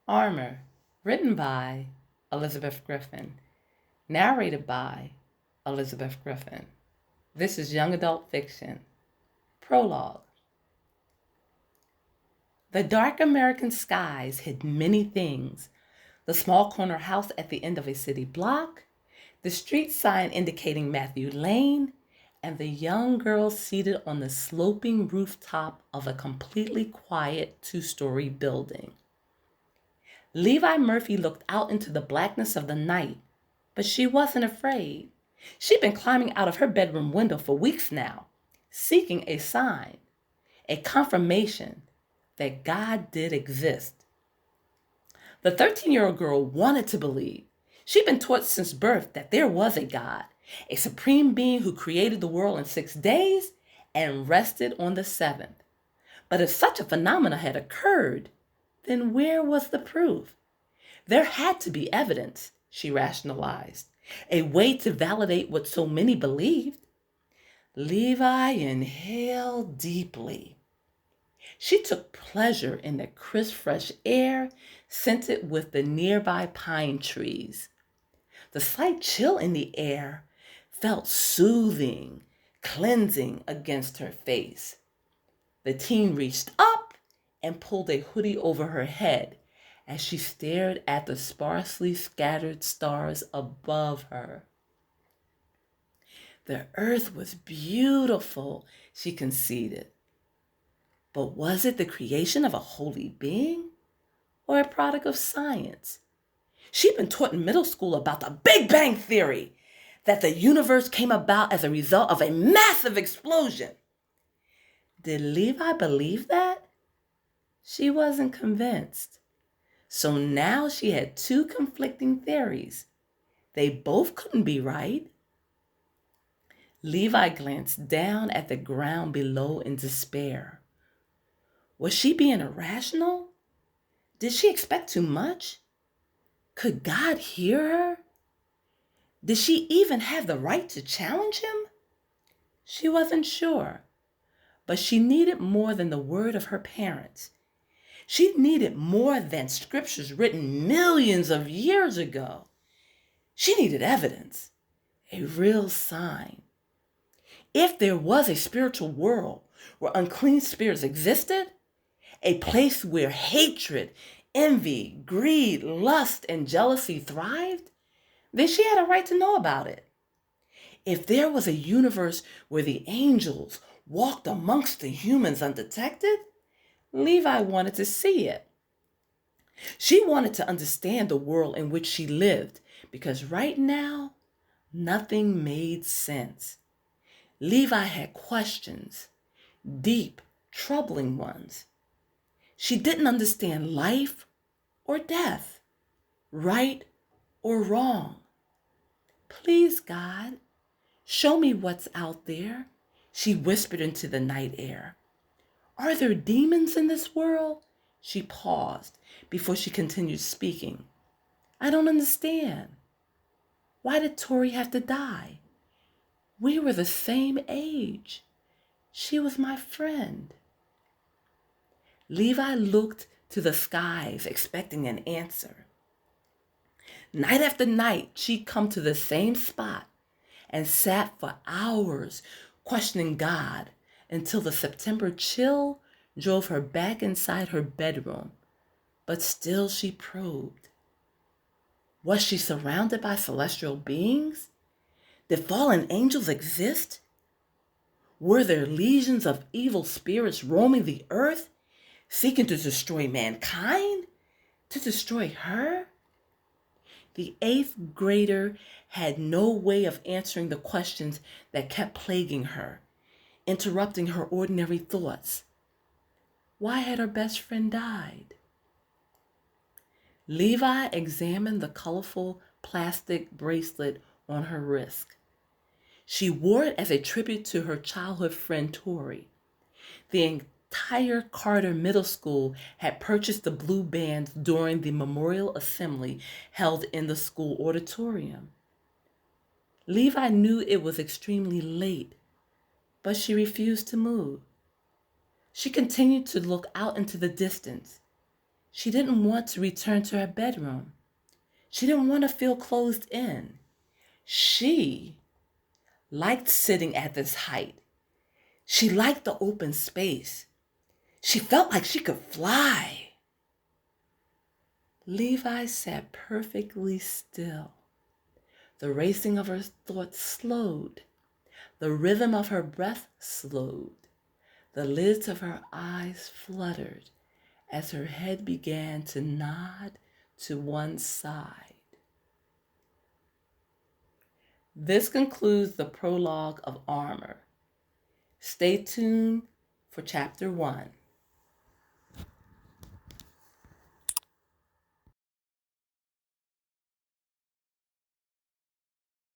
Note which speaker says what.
Speaker 1: Armor, written by Elizabeth Griffin, narrated by Elizabeth Griffin. This is young adult fiction. Prologue. The dark American skies hid many things. The small corner house at the end of a city block, the street sign indicating Matthew Lane, and the young girl seated on the sloping rooftop of a completely quiet two-story building. Levi Murphy looked out into the blackness of the night, but she wasn't afraid. She'd been climbing out of her bedroom window for weeks now, seeking a sign, a confirmation that God did exist. The 13-year-old girl wanted to believe. She'd been taught since birth that there was a God, a supreme being who created the world in 6 days and rested on the seventh. But if such a phenomenon had occurred, then where was the proof? There had to be evidence, she rationalized, a way to validate what so many believed. Levi inhaled deeply. She took pleasure in the crisp, fresh air, scented with the nearby pine trees. The slight chill in the air felt soothing, cleansing against her face. The teen reached up and pulled a hoodie over her head as she stared at the sparsely scattered stars above her. The earth was beautiful, she conceded. But was it the creation of a holy being or a product of science? She'd been taught in middle school about the Big Bang Theory, that the universe came about as a result of a massive explosion. Did Levi believe that? She wasn't convinced. So now she had two conflicting theories. They both couldn't be right. Levi glanced down at the ground below in despair. Was she being irrational? Did she expect too much? Could God hear her? Did she even have the right to challenge him? She wasn't sure, but she needed more than the word of her parents. She needed more than scriptures written millions of years ago. She needed evidence, a real sign. If there was a spiritual world where unclean spirits existed, a place where hatred, envy, greed, lust, and jealousy thrived, then she had a right to know about it. If there was a universe where the angels walked amongst the humans undetected, Levi wanted to see it. She wanted to understand the world in which she lived because right now, nothing made sense. Levi had questions, deep, troubling ones. She didn't understand life or death, right or wrong. Please, God, show me what's out there, she whispered into the night air. Are there demons in this world? She paused before she continued speaking. I don't understand. Why did Tori have to die? We were the same age. She was my friend. Levi looked to the skies, expecting an answer. Night after night, she'd come to the same spot and sat for hours questioning God until the September chill drove her back inside her bedroom. But still she probed. Was she surrounded by celestial beings? Did fallen angels exist? Were there legions of evil spirits roaming the earth, seeking to destroy mankind? To destroy her? The eighth grader had no way of answering the questions that kept plaguing her, interrupting her ordinary thoughts. Why had her best friend died? Levi examined the colorful plastic bracelet on her wrist. She wore it as a tribute to her childhood friend Tori. The entire Carter Middle School had purchased the blue bands during the memorial assembly held in the school auditorium. Levi knew it was extremely late, but she refused to move. She continued to look out into the distance. She didn't want to return to her bedroom. She didn't want to feel closed in. She liked sitting at this height. She liked the open space. She felt like she could fly. Levi sat perfectly still. The racing of her thoughts slowed. The rhythm of her breath slowed. The lids of her eyes fluttered as her head began to nod to one side. This concludes the prologue of Armor. Stay tuned for chapter 1.